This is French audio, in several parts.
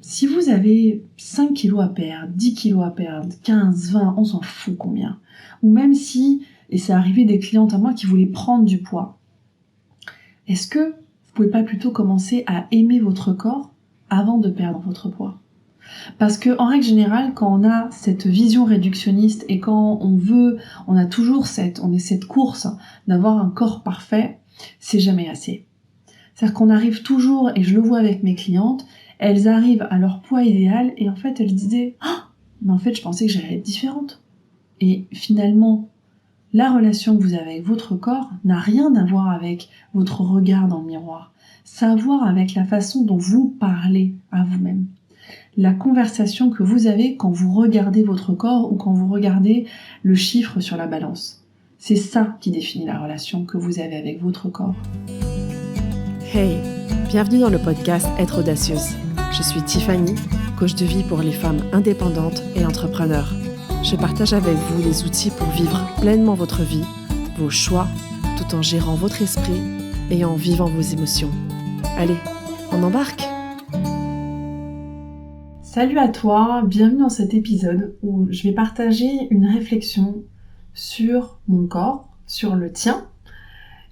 Si vous avez 5 kilos à perdre, 10 kilos à perdre, 15, 20, on s'en fout combien. Ou même si, et c'est arrivé des clientes à moi qui voulaient prendre du poids, est-ce que vous pouvez pas plutôt commencer à aimer votre corps avant de perdre votre poids ? Parce que en règle générale, quand on a cette vision réductionniste et quand on a toujours cette course d'avoir un corps parfait, c'est jamais assez. C'est-à-dire qu'on arrive toujours, et je le vois avec mes clientes, elles arrivent à leur poids idéal et en fait elles disaient « Ah, mais en fait je pensais que j'allais être différente ». Et finalement, la relation que vous avez avec votre corps n'a rien à voir avec votre regard dans le miroir. Ça a à voir avec la façon dont vous parlez à vous-même. La conversation que vous avez quand vous regardez votre corps ou quand vous regardez le chiffre sur la balance. C'est ça qui définit la relation que vous avez avec votre corps. Hey, bienvenue dans le podcast Être audacieuse. Je suis Tiffany, coach de vie pour les femmes indépendantes et entrepreneurs. Je partage avec vous les outils pour vivre pleinement votre vie, vos choix, tout en gérant votre esprit et en vivant vos émotions. Allez, on embarque ? Salut à toi, bienvenue dans cet épisode où je vais partager une réflexion sur mon corps, sur le tien,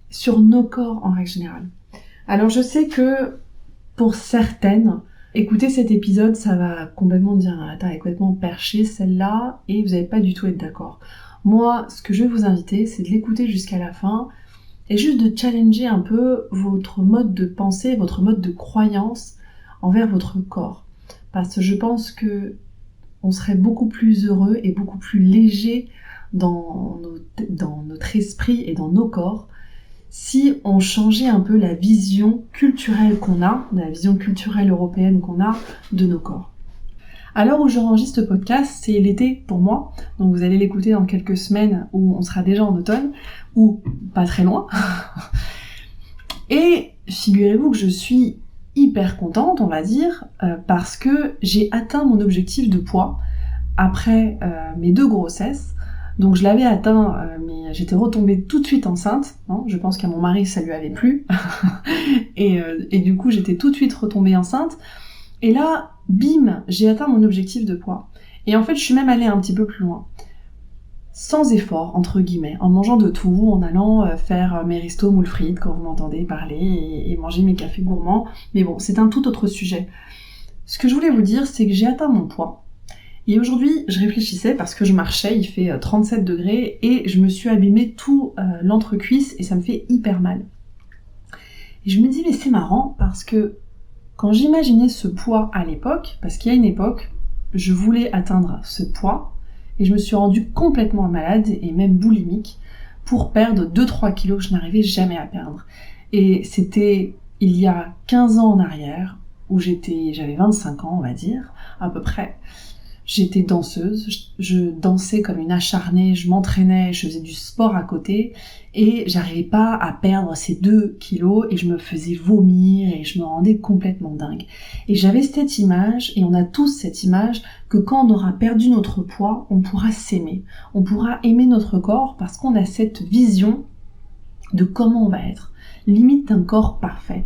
sur nos corps en règle générale. Alors je sais que pour certaines, écouter cet épisode, ça va complètement dire « Attends, elle est complètement perchée celle-là » et vous n'allez pas du tout être d'accord. Moi, ce que je vais vous inviter, c'est de l'écouter jusqu'à la fin et juste de challenger un peu votre mode de pensée, votre mode de croyance envers votre corps. Parce que je pense que on serait beaucoup plus heureux et beaucoup plus léger dans notre esprit et dans nos corps si on changeait un peu la vision culturelle qu'on a, la vision culturelle européenne qu'on a de nos corps. À l'heure où j'enregistre ce podcast, c'est l'été pour moi, donc vous allez l'écouter dans quelques semaines où on sera déjà en automne, ou pas très loin. Et figurez-vous que je suis hyper contente, on va dire, parce que j'ai atteint mon objectif de poids après mes 2 grossesses. Donc je l'avais atteint, mais j'étais retombée tout de suite enceinte. Hein. Je pense qu'à mon mari, ça lui avait plu. et du coup, j'étais tout de suite retombée enceinte. Et là, bim, j'ai atteint mon objectif de poids. Et en fait, je suis même allée un petit peu plus loin. Sans effort, entre guillemets, en mangeant de tout, en allant faire mes restos moules frites quand vous m'entendez parler et manger mes cafés gourmands. Mais bon, c'est un tout autre sujet. Ce que je voulais vous dire, c'est que j'ai atteint mon poids. Et aujourd'hui, je réfléchissais parce que je marchais, il fait 37 degrés et je me suis abîmé tout l'entrecuisse et ça me fait hyper mal. Et je me dis, mais c'est marrant parce que quand j'imaginais ce poids à l'époque, parce qu'il y a une époque, je voulais atteindre ce poids et je me suis rendue complètement malade et même boulimique pour perdre 2-3 kilos que je n'arrivais jamais à perdre. Et c'était il y a 15 ans en arrière où j'avais 25 ans on va dire, à peu près. J'étais danseuse, je dansais comme une acharnée, je m'entraînais, je faisais du sport à côté et j'arrivais pas à perdre ces 2 kilos et je me faisais vomir et je me rendais complètement dingue. Et j'avais cette image, et on a tous cette image, que quand on aura perdu notre poids, on pourra s'aimer. On pourra aimer notre corps parce qu'on a cette vision de comment on va être. Limite d'un corps parfait.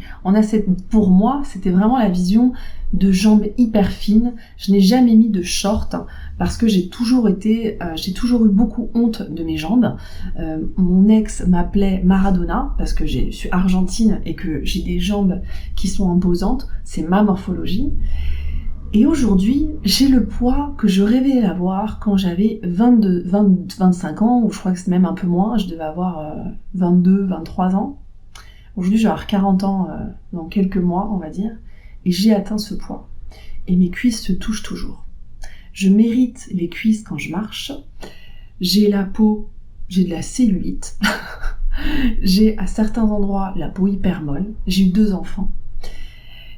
Pour moi, c'était vraiment la vision de jambes hyper fines. Je n'ai jamais mis de short parce que j'ai toujours eu beaucoup honte de mes jambes. Mon ex m'appelait Maradona parce que je suis argentine et que j'ai des jambes qui sont imposantes. C'est ma morphologie. Et aujourd'hui, j'ai le poids que je rêvais d'avoir quand j'avais 25 ans, ou je crois que c'était même un peu moins, je devais avoir 22, 23 ans. Aujourd'hui, je vais avoir 40 ans dans quelques mois, on va dire, et j'ai atteint ce poids. Et mes cuisses se touchent toujours. Je mérite les cuisses quand je marche. J'ai de la cellulite. J'ai à certains endroits la peau hyper molle. J'ai eu 2 enfants.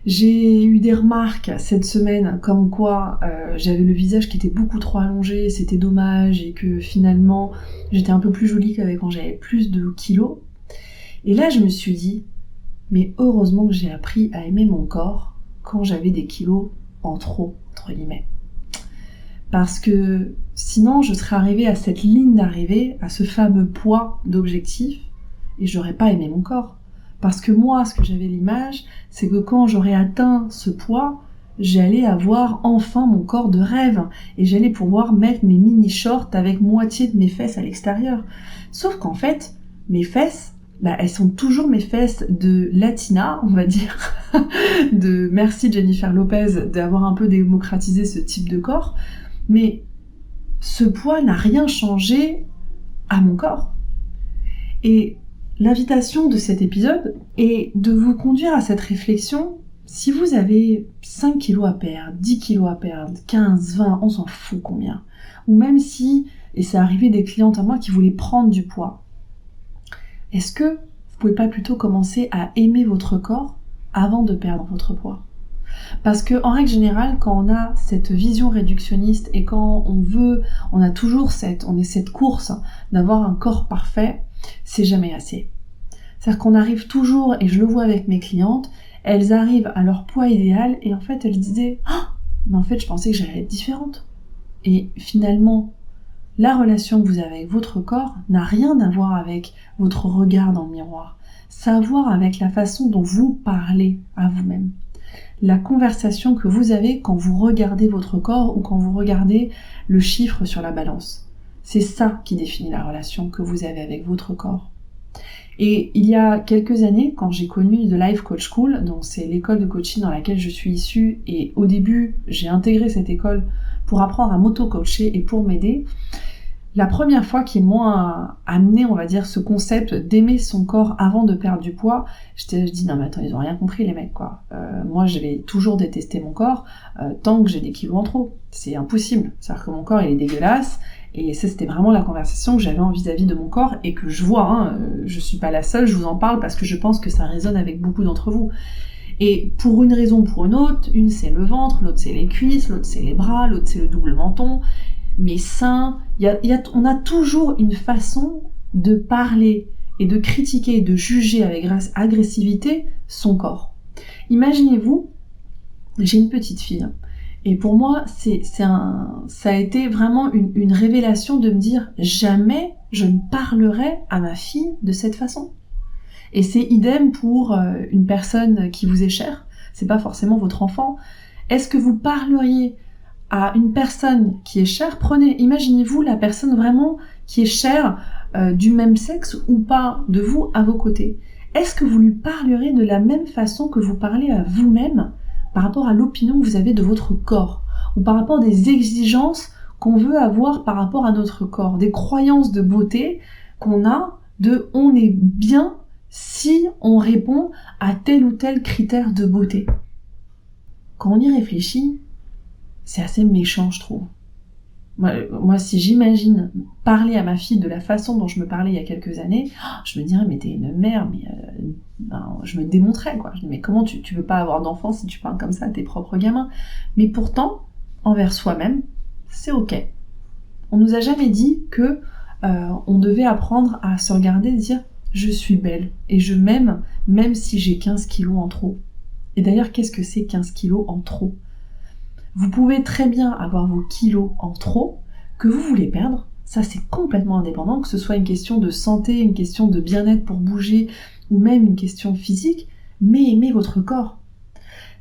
J'ai eu des remarques cette semaine comme quoi j'avais le visage qui était beaucoup trop allongé, c'était dommage, et que finalement j'étais un peu plus jolie qu'avec quand j'avais plus de kilos. Et là je me suis dit, mais heureusement que j'ai appris à aimer mon corps quand j'avais des kilos en trop, entre guillemets. Parce que sinon je serais arrivée à cette ligne d'arrivée, à ce fameux poids d'objectif, et j'aurais pas aimé mon corps. Parce que moi, ce que j'avais l'image, c'est que quand j'aurais atteint ce poids, j'allais avoir enfin mon corps de rêve et j'allais pouvoir mettre mes mini-shorts avec moitié de mes fesses à l'extérieur. Sauf qu'en fait, mes fesses, elles sont toujours mes fesses de latina, on va dire, de merci Jennifer Lopez d'avoir un peu démocratisé ce type de corps, mais ce poids n'a rien changé à mon corps. Et l'invitation de cet épisode est de vous conduire à cette réflexion. Si vous avez 5 kilos à perdre, 10 kilos à perdre, 15, 20, on s'en fout combien, ou même si, et c'est arrivé des clientes à moi qui voulaient prendre du poids, est-ce que vous pouvez pas plutôt commencer à aimer votre corps avant de perdre votre poids ? Parce que en règle générale, quand on a cette vision réductionniste et quand on a toujours cette course d'avoir un corps parfait, c'est jamais assez. C'est-à-dire qu'on arrive toujours, et je le vois avec mes clientes, elles arrivent à leur poids idéal et en fait elles disaient « mais en fait je pensais que j'allais être différente ». Et finalement, la relation que vous avez avec votre corps n'a rien à voir avec votre regard dans le miroir. Ça a à voir avec la façon dont vous parlez à vous-même. La conversation que vous avez quand vous regardez votre corps ou quand vous regardez le chiffre sur la balance. C'est ça qui définit la relation que vous avez avec votre corps. Et il y a quelques années, quand j'ai connu The Life Coach School, donc c'est l'école de coaching dans laquelle je suis issue, et au début, j'ai intégré cette école pour apprendre à m'auto-coacher et pour m'aider, la première fois qu'ils m'ont amené, on va dire, ce concept d'aimer son corps avant de perdre du poids, je dis non mais attends, ils ont rien compris les mecs quoi. Moi je vais toujours détester mon corps tant que j'ai des kilos en trop. C'est impossible. C'est-à-dire que mon corps il est dégueulasse et ça c'était vraiment la conversation que j'avais vis-à-vis de mon corps et que je vois, je suis pas la seule, je vous en parle parce que je pense que ça résonne avec beaucoup d'entre vous. Et pour une raison ou pour une autre, une c'est le ventre, l'autre c'est les cuisses, l'autre c'est les bras, l'autre c'est le double menton, mes seins, on a toujours une façon de parler et de critiquer et de juger avec agressivité son corps. Imaginez-vous, j'ai une petite fille, et pour moi, ça a été vraiment une révélation de me dire jamais je ne parlerai à ma fille de cette façon. Et c'est idem pour une personne qui vous est chère, c'est pas forcément votre enfant. Est-ce que vous parleriez à une personne qui est chère, imaginez-vous la personne vraiment qui est chère du même sexe ou pas de vous à vos côtés. Est-ce que vous lui parlerez de la même façon que vous parlez à vous-même par rapport à l'opinion que vous avez de votre corps ou par rapport des exigences qu'on veut avoir par rapport à notre corps, des croyances de beauté qu'on a de on est bien si on répond à tel ou tel critère de beauté. Quand on y réfléchit, c'est assez méchant, je trouve. Moi, si j'imagine parler à ma fille de la façon dont je me parlais il y a quelques années, je me dirais, mais t'es une mère, mais je me démontrais, quoi. Je me dis, mais comment tu veux pas avoir d'enfant si tu parles comme ça à tes propres gamins ? Mais pourtant, envers soi-même, c'est ok. On nous a jamais dit que on devait apprendre à se regarder et dire, je suis belle et je m'aime, même si j'ai 15 kilos en trop. Et d'ailleurs, qu'est-ce que c'est 15 kilos en trop ? Vous pouvez très bien avoir vos kilos en trop, que vous voulez perdre, ça c'est complètement indépendant, que ce soit une question de santé, une question de bien-être pour bouger, ou même une question physique, mais aimez votre corps.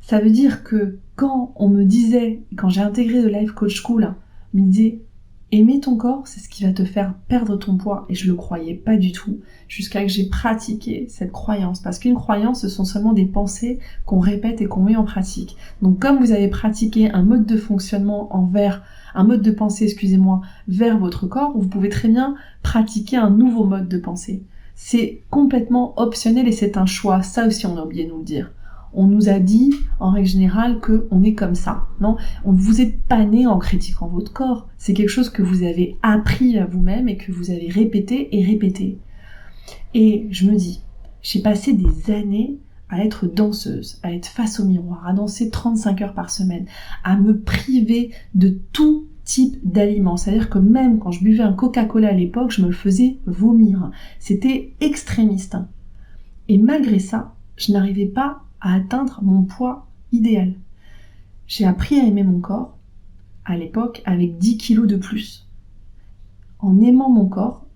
Ça veut dire que quand on me disait, quand j'ai intégré The Life Coach School, on me disait aimer ton corps, c'est ce qui va te faire perdre ton poids, et je le croyais pas du tout, jusqu'à que j'ai pratiqué cette croyance, parce qu'une croyance, ce sont seulement des pensées qu'on répète et qu'on met en pratique. Donc comme vous avez pratiqué un mode de fonctionnement vers votre corps, vous pouvez très bien pratiquer un nouveau mode de pensée. C'est complètement optionnel et c'est un choix, ça aussi on a oublié de nous le dire. On nous a dit, en règle générale, qu'on est comme ça. Non, vous êtes pas né en critiquant votre corps. C'est quelque chose que vous avez appris à vous-même et que vous avez répété et répété. Et je me dis, j'ai passé des années à être danseuse, à être face au miroir, à danser 35 heures par semaine, à me priver de tout type d'aliments. C'est-à-dire que même quand je buvais un Coca-Cola à l'époque, je me le faisais vomir. C'était extrémiste. Et malgré ça, je n'arrivais pas à atteindre mon poids idéal. J'ai appris à aimer mon corps, à l'époque, avec 10 kilos de plus. En aimant mon corps,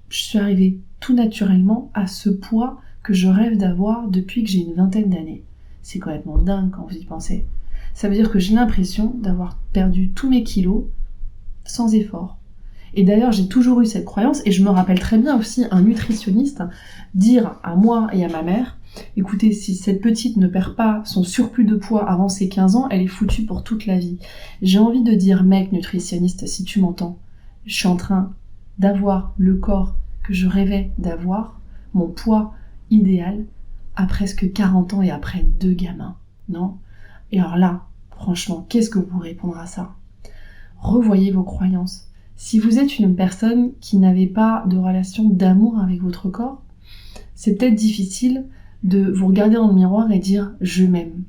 je suis arrivée tout naturellement à ce poids que je rêve d'avoir depuis que j'ai une vingtaine d'années. C'est complètement dingue quand vous y pensez. Ça veut dire que j'ai l'impression d'avoir perdu tous mes kilos sans effort. Et d'ailleurs, j'ai toujours eu cette croyance, et je me rappelle très bien aussi un nutritionniste dire à moi et à ma mère, écoutez, si cette petite ne perd pas son surplus de poids avant ses 15 ans, elle est foutue pour toute la vie. J'ai envie de dire, mec nutritionniste, si tu m'entends, je suis en train d'avoir le corps que je rêvais d'avoir, mon poids idéal, à presque 40 ans et après 2 gamins. Non ? Et alors là, franchement, qu'est-ce que vous répondrez à ça ? Revoyez vos croyances. Si vous êtes une personne qui n'avait pas de relation d'amour avec votre corps, c'est peut-être difficile de vous regarder dans le miroir et dire « je m'aime ».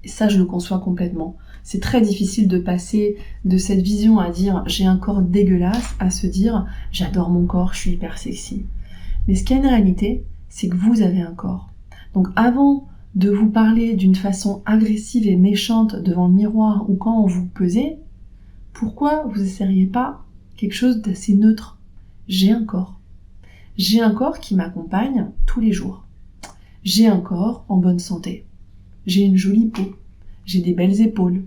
Et ça, je le conçois complètement. C'est très difficile de passer de cette vision à dire « j'ai un corps dégueulasse » à se dire « j'adore mon corps, je suis hyper sexy ». Mais ce qu'il y a une réalité, c'est que vous avez un corps. Donc avant de vous parler d'une façon agressive et méchante devant le miroir ou quand vous pesez, pourquoi vous n'essayeriez pas quelque chose d'assez neutre ? J'ai un corps. J'ai un corps qui m'accompagne tous les jours. J'ai un corps en bonne santé. J'ai une jolie peau. J'ai des belles épaules.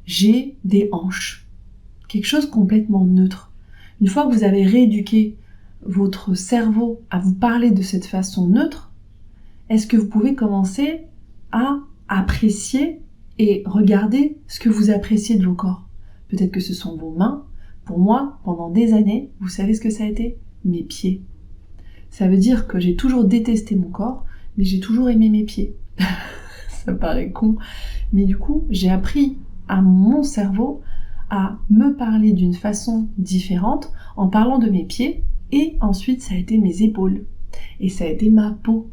J'ai des hanches. Quelque chose complètement neutre. Une fois que vous avez rééduqué votre cerveau à vous parler de cette façon neutre, est-ce que vous pouvez commencer à apprécier et regarder ce que vous appréciez de vos corps ? Peut-être que ce sont vos mains. Pour moi, pendant des années, vous savez ce que ça a été ? Mes pieds. Ça veut dire que j'ai toujours détesté mon corps, mais j'ai toujours aimé mes pieds. Ça paraît con. Mais du coup, j'ai appris à mon cerveau à me parler d'une façon différente en parlant de mes pieds, et ensuite ça a été mes épaules. Et ça a été ma peau.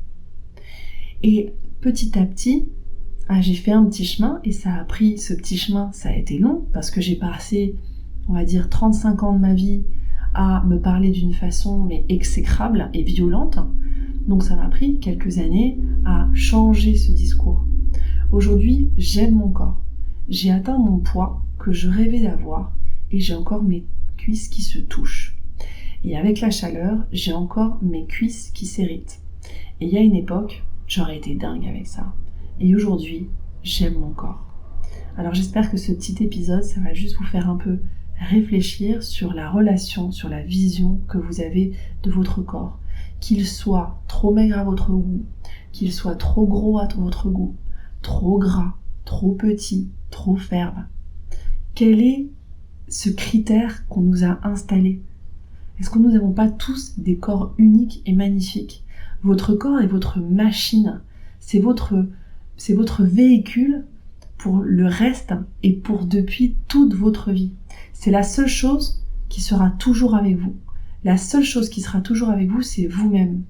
Et petit à petit, j'ai fait un petit chemin, et ça a pris, ce petit chemin, ça a été long, parce que j'ai passé, on va dire, 35 ans de ma vie à me parler d'une façon mais exécrable et violente. Donc ça m'a pris quelques années à changer ce discours. Aujourd'hui, j'aime mon corps. J'ai atteint mon poids que je rêvais d'avoir, et j'ai encore mes cuisses qui se touchent. Et avec la chaleur, j'ai encore mes cuisses qui s'irritent. Et il y a une époque, j'aurais été dingue avec ça. Et aujourd'hui, j'aime mon corps. Alors j'espère que ce petit épisode, ça va juste vous faire un peu réfléchir sur la relation, sur la vision que vous avez de votre corps. Qu'il soit trop maigre à votre goût, qu'il soit trop gros à votre goût, trop gras, trop petit, trop ferme. Quel est ce critère qu'on nous a installé ? Est-ce que nous n'avons pas tous des corps uniques et magnifiques ? Votre corps est votre machine, c'est votre véhicule pour le reste et pour depuis toute votre vie. C'est la seule chose qui sera toujours avec vous. La seule chose qui sera toujours avec vous, c'est vous-même.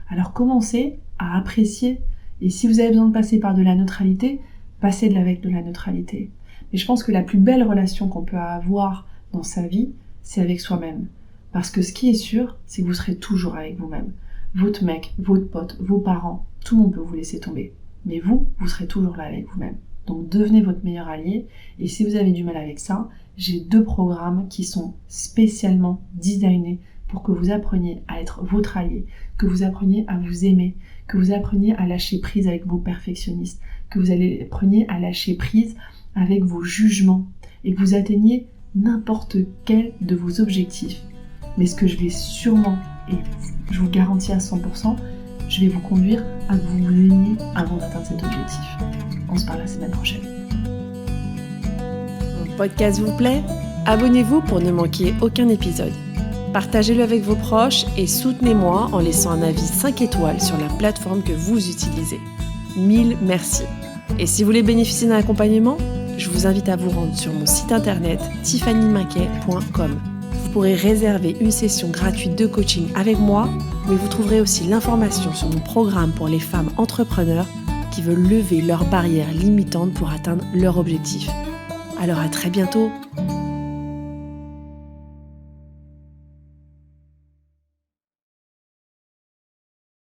Alors commencez à apprécier, et si vous avez besoin de passer par de la neutralité, passez avec de la neutralité. Mais je pense que la plus belle relation qu'on peut avoir dans sa vie, c'est avec soi-même. Parce que ce qui est sûr, c'est que vous serez toujours avec vous-même. Votre mec, votre pote, vos parents, tout le monde peut vous laisser tomber. Mais vous serez toujours là avec vous-même. Donc devenez votre meilleur allié, et si vous avez du mal avec ça, j'ai 2 programmes qui sont spécialement designés pour que vous appreniez à être votre allié, que vous appreniez à vous aimer, que vous appreniez à lâcher prise avec vos perfectionnistes, que vous appreniez à lâcher prise avec vos jugements, et que vous atteigniez n'importe quel de vos objectifs. Mais ce que je vais sûrement, et je vous garantis à 100%, je vais vous conduire à vous aimiez avant d'atteindre cet objectif. On se parle la semaine prochaine. Mon podcast vous plaît ? Abonnez-vous pour ne manquer aucun épisode. Partagez-le avec vos proches et soutenez-moi en laissant un avis 5 étoiles sur la plateforme que vous utilisez. 1000 merci. Et si vous voulez bénéficier d'un accompagnement, je vous invite à vous rendre sur mon site internet tiffanymaquet.com. Vous pourrez réserver une session gratuite de coaching avec moi, mais vous trouverez aussi l'information sur mon programme pour les femmes entrepreneurs qui veulent lever leurs barrières limitantes pour atteindre leur objectif. Alors à très bientôt